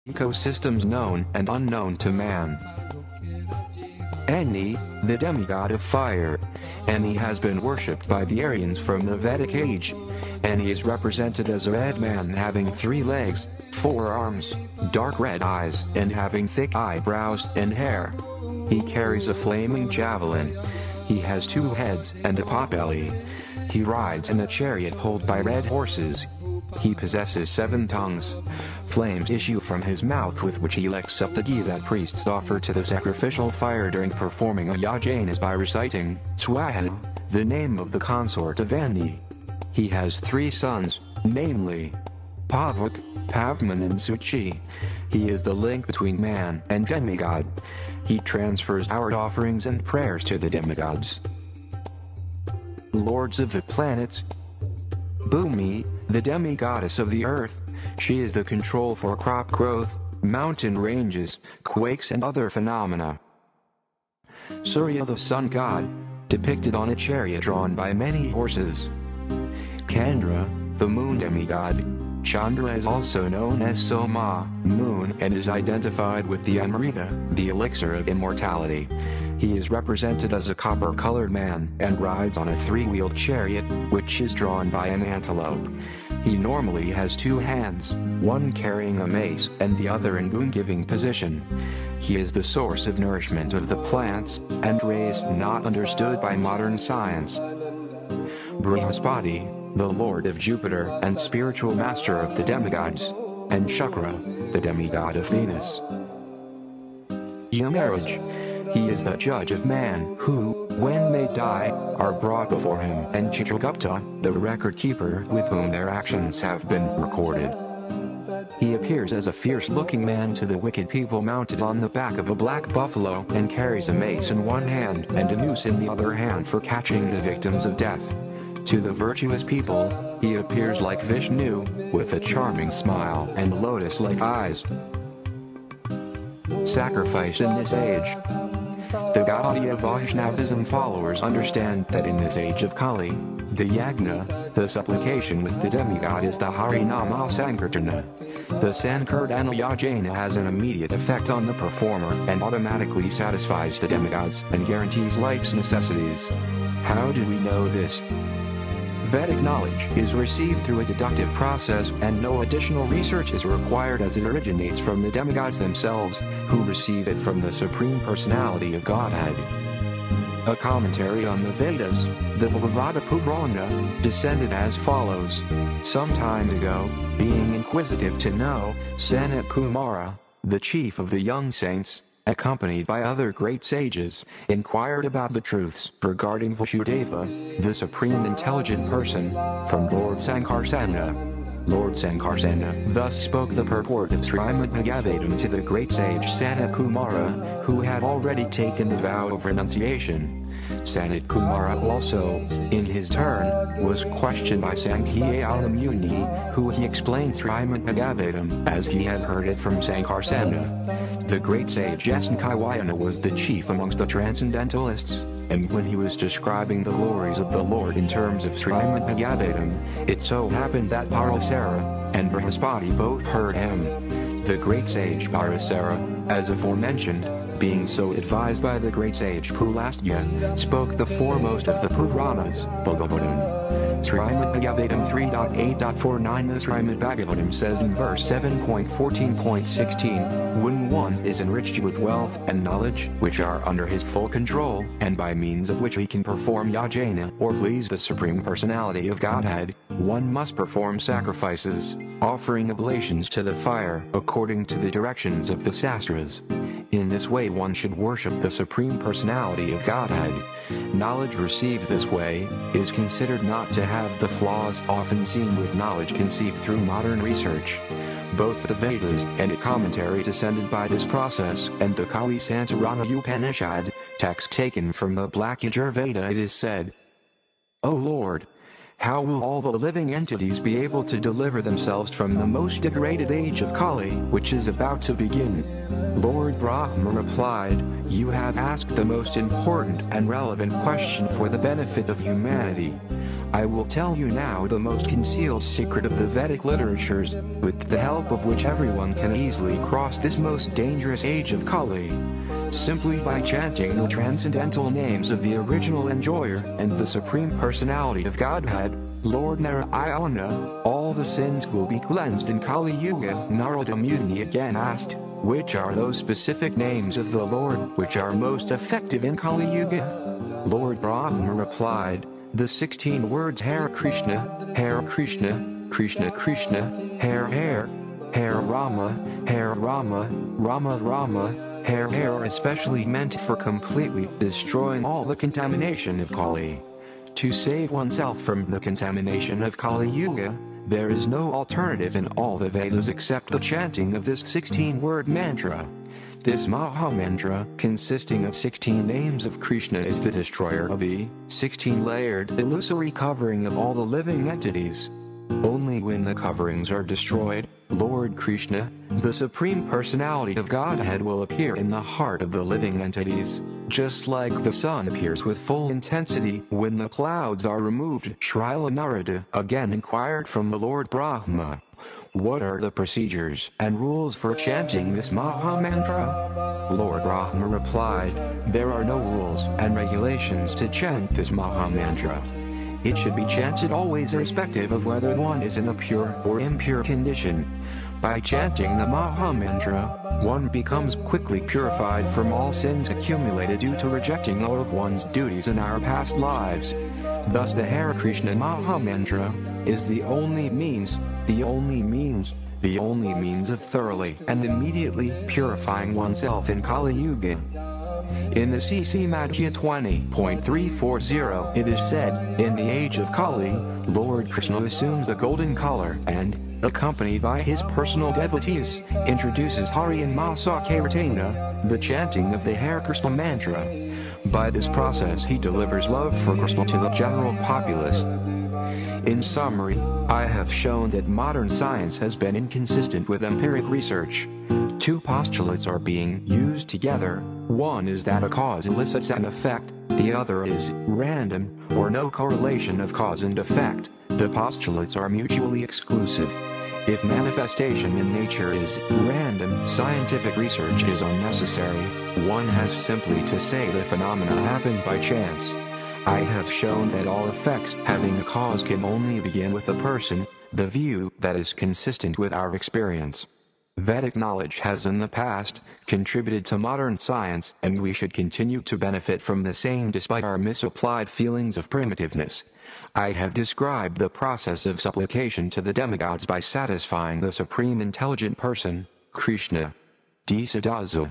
ecosystems known and unknown to man. Agni, the demigod of fire. Agni has been worshipped by the Aryans from the Vedic age. Agni is represented as a red man having 3 legs, 4 arms, dark red eyes, and having thick eyebrows and hair. He carries a flaming javelin. He has 2 heads and a potbelly. He rides in a chariot pulled by red horses. He possesses 7 tongues. Flames issue from his mouth with which he licks up the ghee that priests offer to the sacrificial fire during performing a yajna by reciting Swaha, the name of the consort of Agni. He has 3 sons, namely Pavak, Pavman and Suchi. He is the link between man and demigod. He transfers our offerings and prayers to the demigods. Lords of the planets. Bhumi, the demigoddess of the earth. She is the control for crop growth, mountain ranges, quakes and other phenomena. Surya, the sun god, depicted on a chariot drawn by many horses. Chandra, the moon demigod. Chandra is also known as Soma, moon, and is identified with the Amrita, the elixir of immortality. He is represented as a copper-colored man and rides on a 3-wheeled chariot, which is drawn by an antelope. He normally has 2 hands, one carrying a mace and the other in boon-giving position. He is the source of nourishment of the plants and rays not understood by modern science. Brihaspati, the lord of Jupiter and spiritual master of the demigods, and Shukra, the demigod of Venus. Yamaraj, he is the judge of man who, when they die, are brought before him, and Chitragupta, the record keeper with whom their actions have been recorded. He appears as a fierce-looking man to the wicked people mounted on the back of a black buffalo and carries a mace in one hand and a noose in the other hand for catching the victims of death. To the virtuous people, he appears like Vishnu, with a charming smile and lotus-like eyes. Sacrifice in this age. The Gaudiya Vaishnavism followers understand that in this age of Kali, the yagna, the supplication with the demigod, is the Harinama Sankirtana. The Sankirtana yajna has an immediate effect on the performer and automatically satisfies the demigods and guarantees life's necessities. How do we know this? Vedic knowledge is received through a deductive process and no additional research is required as it originates from the demigods themselves, who receive it from the Supreme Personality of Godhead. A commentary on the Vedas, the Bhagavata Purana, descended as follows. Some time ago, being inquisitive to know, Sanat Kumara, the chief of the young saints, accompanied by other great sages, inquired about the truths regarding Vasudeva, the supreme intelligent person, from Lord Sankarsana. Lord Sankarsana thus spoke the purport of Srimad Bhagavatam to the great sage Sanat Kumara, who had already taken the vow of renunciation. Sanat Kumara also, in his turn, was questioned by Sankhya Muni, who he explained Srimad Bhagavatam as he had heard it from Sankarsana. The great sage Sankhya was the chief amongst the transcendentalists, and when he was describing the glories of the Lord in terms of Srimad Bhagavatam, it so happened that Parasara and Brihaspati both heard him. The great sage Parasara, as aforementioned, being so advised by the great sage Pulastya, spoke the foremost of the Puranas, Bhagavatam. Srimad Bhagavatam 3.8.49. The Srimad Bhagavatam says in verse 7.14.16, when one is enriched with wealth and knowledge, which are under his full control, and by means of which he can perform yajna or please the Supreme Personality of Godhead, one must perform sacrifices, offering oblations to the fire according to the directions of the Sastras. In this way one should worship the Supreme Personality of Godhead. Knowledge received this way is considered not to have the flaws often seen with knowledge conceived through modern research. Both the Vedas and a commentary descended by this process and the Kali Santarana Upanishad, text taken from the Black Yajurveda, it is said, O Lord, how will all the living entities be able to deliver themselves from the most degraded age of Kali, which is about to begin? Lord Brahma replied, you have asked the most important and relevant question for the benefit of humanity. I will tell you now the most concealed secret of the Vedic literatures, with the help of which everyone can easily cross this most dangerous age of Kali. Simply by chanting the transcendental names of the original enjoyer and the Supreme Personality of Godhead, Lord Narayana, all the sins will be cleansed in Kali Yuga. Narada Muni again asked, which are those specific names of the Lord which are most effective in Kali Yuga? Lord Brahma replied, the 16 words Hare Krishna, Krishna Krishna, Hare Rama, Rama Rama, Hare are especially meant for completely destroying all the contamination of Kali. To save oneself from the contamination of Kali Yuga, there is no alternative in all the Vedas except the chanting of this 16-word mantra. This Maha Mantra, consisting of 16 names of Krishna, is the destroyer of the 16-layered illusory covering of all the living entities. Only when the coverings are destroyed, Lord Krishna, the Supreme Personality of Godhead, will appear in the heart of the living entities, just like the sun appears with full intensity when the clouds are removed. Srila Narada again inquired from the Lord Brahma, what are the procedures and rules for chanting this Maha Mantra? Lord Brahma replied, there are no rules and regulations to chant this Maha Mantra. It should be chanted always irrespective of whether one is in a pure or impure condition. By chanting the Maha Mantra, one becomes quickly purified from all sins accumulated due to rejecting all of one's duties in our past lives. Thus the Hare Krishna Maha Mantra is the only means of thoroughly and immediately purifying oneself in Kali Yuga. In the CC Madhya 20.340 it is said, in the age of Kali, Lord Krishna assumes a golden color and, accompanied by his personal devotees, introduces Hari and Masakirtana, the chanting of the Hare Krishna mantra. By this process he delivers love for Krishna to the general populace. In summary, I have shown that modern science has been inconsistent with empiric research. Two postulates are being used together. One is that a cause elicits an effect, the other is random, or no correlation of cause and effect. The postulates are mutually exclusive. If manifestation in nature is random, scientific research is unnecessary. One has simply to say the phenomena happened by chance. I have shown that all effects having a cause can only begin with a person, the view that is consistent with our experience. Vedic knowledge has in the past contributed to modern science, and we should continue to benefit from the same despite our misapplied feelings of primitiveness. I have described the process of supplication to the demigods by satisfying the Supreme Intelligent Person, Krishna. Disa Dazu.